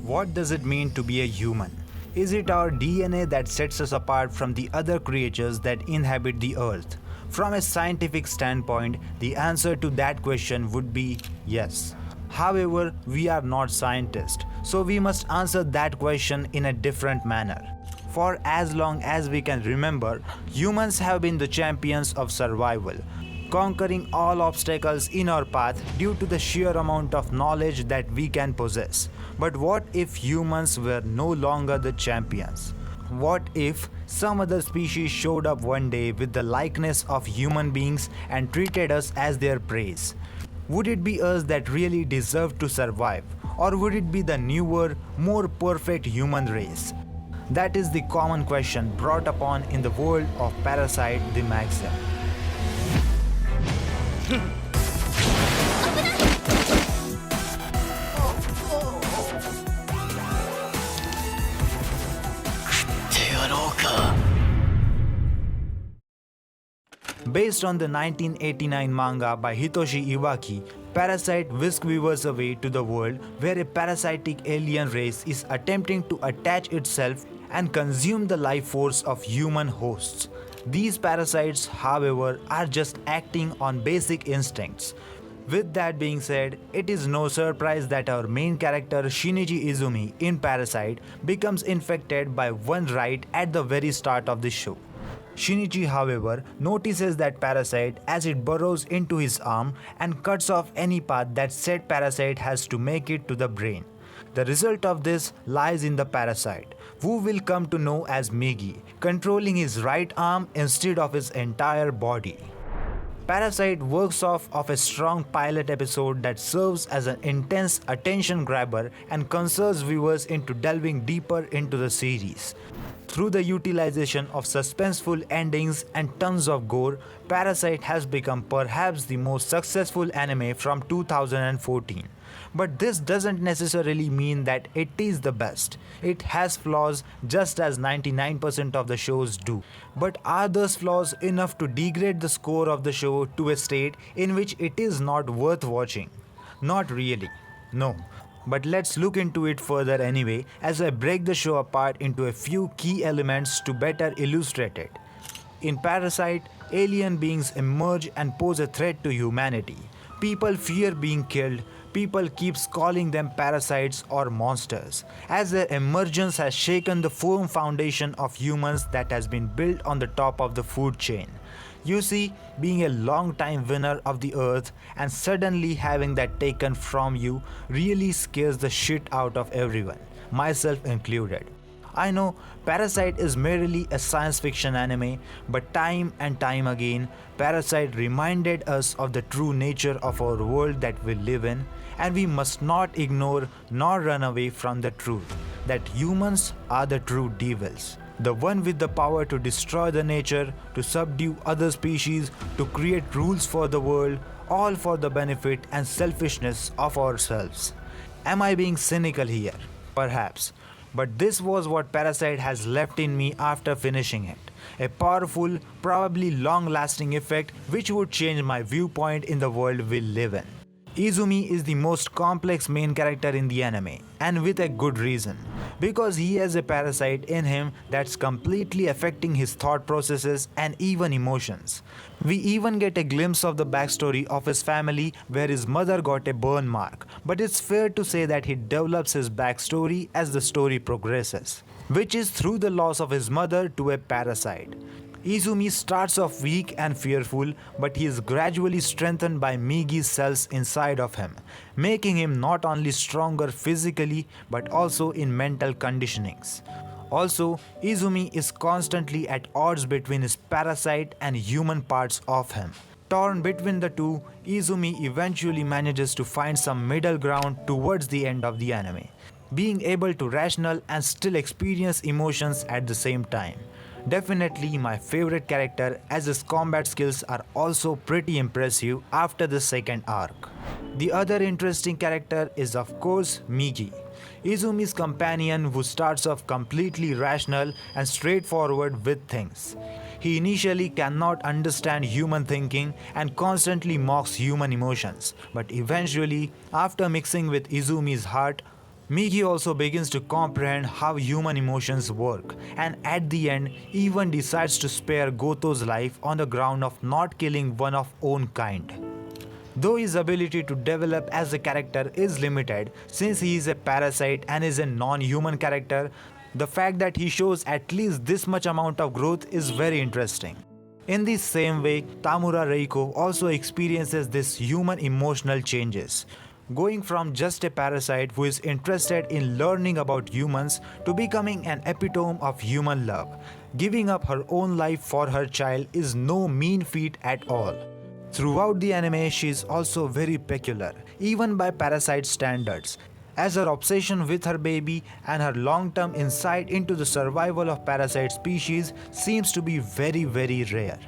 What does it mean to be a human? Is it our DNA that sets us apart from the other creatures that inhabit the earth? From a scientific standpoint, the answer to that question would be yes. However, we are not scientists, so we must answer that question in a different manner. For as long as we can remember, humans have been the champions of survival, conquering all obstacles in our path due to the sheer amount of knowledge that we can possess. But what if humans were no longer the champions? What if some other species showed up one day with the likeness of human beings and treated us as their prey? Would it be us that really deserved to survive? Or would it be the newer, more perfect human race? That is the common question brought upon in the world of Parasyte The Maxim. Based on the 1989 manga by Hitoshi Iwaaki, Parasyte whisk viewers away to the world where a parasitic alien race is attempting to attach itself and consume the life force of human hosts. These parasites, however, are just acting on basic instincts. With that being said, it is no surprise that our main character Shinichi Izumi in Parasyte becomes infected by one rite at the very start of the show. Shinichi, however, notices that parasite as it burrows into his arm and cuts off any path that said parasite has to make it to the brain. The result of this lies in the parasite, who will come to know as Migi, controlling his right arm instead of his entire body. Parasyte works off of a strong pilot episode that serves as an intense attention grabber and concerns viewers into delving deeper into the series. Through the utilization of suspenseful endings and tons of gore, Parasyte has become perhaps the most successful anime from 2014. But this doesn't necessarily mean that it is the best. It has flaws just as 99% of the shows do. But are those flaws enough to degrade the score of the show to a state in which it is not worth watching? Not really. No. But let's look into it further anyway as I break the show apart into a few key elements to better illustrate it. In Parasyte, alien beings emerge and pose a threat to humanity. People fear being killed. People keeps calling them parasites or monsters, as their emergence has shaken the firm foundation of humans that has been built on the top of the food chain. You see, being a long-time winner of the earth and suddenly having that taken from you really scares the shit out of everyone, myself included. I know Parasyte is merely a science fiction anime, but time and time again, Parasyte reminded us of the true nature of our world that we live in, and we must not ignore nor run away from the truth that humans are the true devils. The one with the power to destroy the nature, to subdue other species, to create rules for the world, all for the benefit and selfishness of ourselves. Am I being cynical here? Perhaps. But this was what Parasyte has left in me after finishing it. A powerful, probably long-lasting effect which would change my viewpoint in the world we live in. Izumi is the most complex main character in the anime, and with a good reason, because he has a parasite in him that's completely affecting his thought processes and even emotions. We even get a glimpse of the backstory of his family where his mother got a burn mark, but it's fair to say that he develops his backstory as the story progresses, which is through the loss of his mother to a parasite. Izumi starts off weak and fearful, but he is gradually strengthened by Migi's cells inside of him, making him not only stronger physically but also in mental conditionings. Also, Izumi is constantly at odds between his parasite and human parts of him. Torn between the two, Izumi eventually manages to find some middle ground towards the end of the anime, being able to rational and still experience emotions at the same time. Definitely my favorite character, as his combat skills are also pretty impressive after the second arc. The other interesting character is of course Migi, Izumi's companion who starts off completely rational and straightforward with things. He initially cannot understand human thinking and constantly mocks human emotions, but eventually, after mixing with Izumi's heart, Miki also begins to comprehend how human emotions work, and at the end even decides to spare Goto's life on the ground of not killing one of own kind. Though his ability to develop as a character is limited since he is a parasite and is a non-human character, the fact that he shows at least this much amount of growth is very interesting. In the same way, Tamura Reiko also experiences this human emotional changes, going from just a parasite who is interested in learning about humans to becoming an epitome of human love. Giving up her own life for her child is no mean feat at all. Throughout the anime, she is also very peculiar, even by Parasite standards, as her obsession with her baby and her long-term insight into the survival of parasite species seems to be very rare.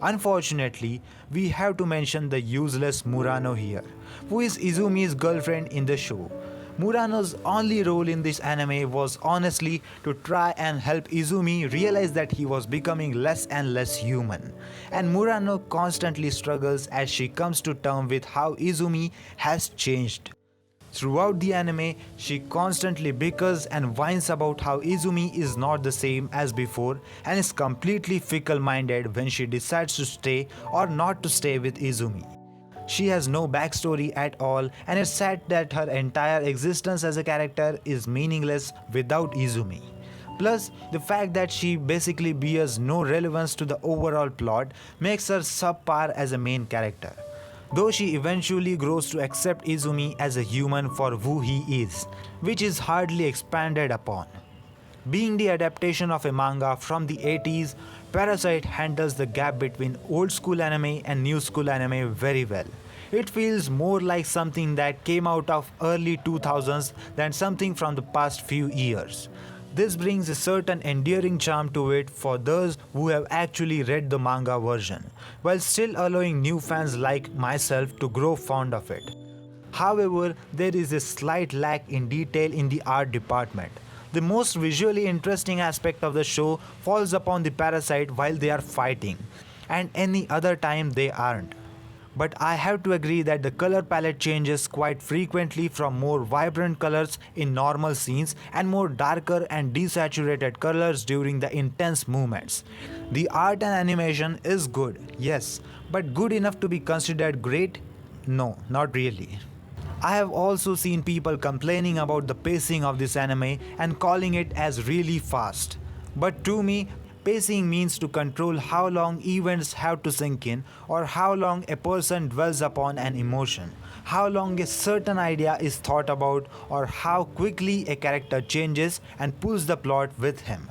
Unfortunately, we have to mention the useless Murano here, who is Izumi's girlfriend in the show. Murano's only role in this anime was honestly to try and help Izumi realize that he was becoming less and less human. And Murano constantly struggles as she comes to terms with how Izumi has changed. Throughout the anime, she constantly bickers and whines about how Izumi is not the same as before and is completely fickle-minded when she decides to stay or not to stay with Izumi. She has no backstory at all, and it's sad that her entire existence as a character is meaningless without Izumi. Plus, the fact that she basically bears no relevance to the overall plot makes her subpar as a main character. Though she eventually grows to accept Izumi as a human for who he is, which is hardly expanded upon. Being the adaptation of a manga from the 80s, Parasyte handles the gap between old school anime and new school anime very well. It feels more like something that came out of early 2000s than something from the past few years. This brings a certain endearing charm to it for those who have actually read the manga version, while still allowing new fans like myself to grow fond of it. However, there is a slight lack in detail in the art department. The most visually interesting aspect of the show falls upon the parasite while they are fighting, and any other time they aren't. But I have to agree that the color palette changes quite frequently from more vibrant colors in normal scenes and more darker and desaturated colors during the intense movements. The art and animation is good, yes, but good enough to be considered great? No, not really. I have also seen people complaining about the pacing of this anime and calling it as really fast. But to me, pacing means to control how long events have to sink in, or how long a person dwells upon an emotion, how long a certain idea is thought about, or how quickly a character changes and pulls the plot with him.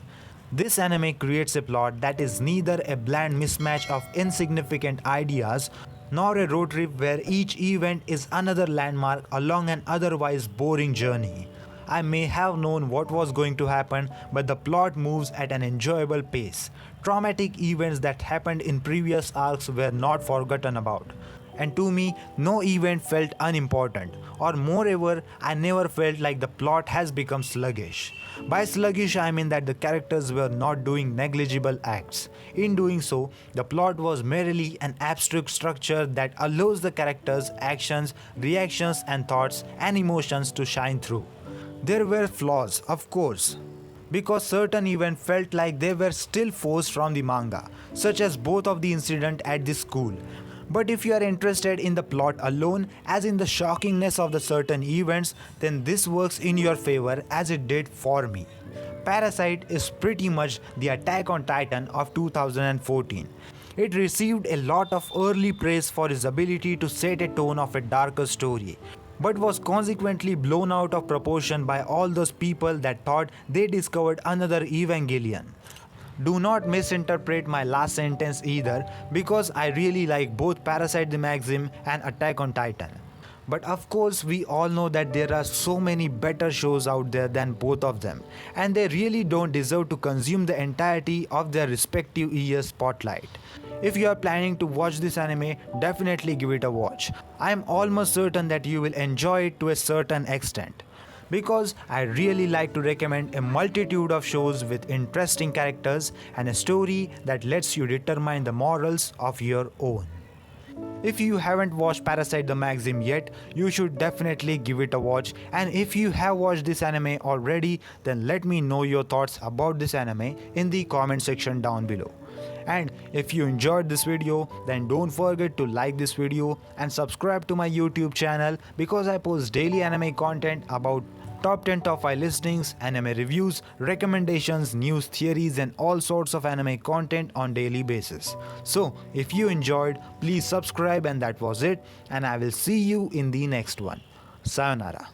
This anime creates a plot that is neither a bland mismatch of insignificant ideas nor a road trip where each event is another landmark along an otherwise boring journey. I may have known what was going to happen, but the plot moves at an enjoyable pace. Traumatic events that happened in previous arcs were not forgotten about. And to me, no event felt unimportant, or moreover, I never felt like the plot has become sluggish. By sluggish, I mean that the characters were not doing negligible acts. In doing so, the plot was merely an abstract structure that allows the characters' actions, reactions, and thoughts and emotions to shine through. There were flaws, of course, because certain events felt like they were still forced from the manga, such as both of the incident at the school. But if you are interested in the plot alone, as in the shockingness of the certain events, then this works in your favor as it did for me. Parasyte is pretty much the Attack on Titan of 2014. It received a lot of early praise for its ability to set a tone of a darker story, but was consequently blown out of proportion by all those people that thought they discovered another Evangelion. Do not misinterpret my last sentence either, because I really like both Parasyte The Maxim and Attack on Titan. But of course, we all know that there are so many better shows out there than both of them, and they really don't deserve to consume the entirety of their respective year's spotlight. If you are planning to watch this anime, definitely give it a watch. I am almost certain that you will enjoy it to a certain extent, because I really like to recommend a multitude of shows with interesting characters and a story that lets you determine the morals of your own. If you haven't watched Parasyte The Maxim yet, you should definitely give it a watch, and if you have watched this anime already, then let me know your thoughts about this anime in the comment section down below. And if you enjoyed this video, then don't forget to like this video and subscribe to my YouTube channel, because I post daily anime content about top 10 top 5 listings, anime reviews, recommendations, news, theories and all sorts of anime content on daily basis. So if you enjoyed, please subscribe, and that was it, and I will see you in the next one. Sayonara.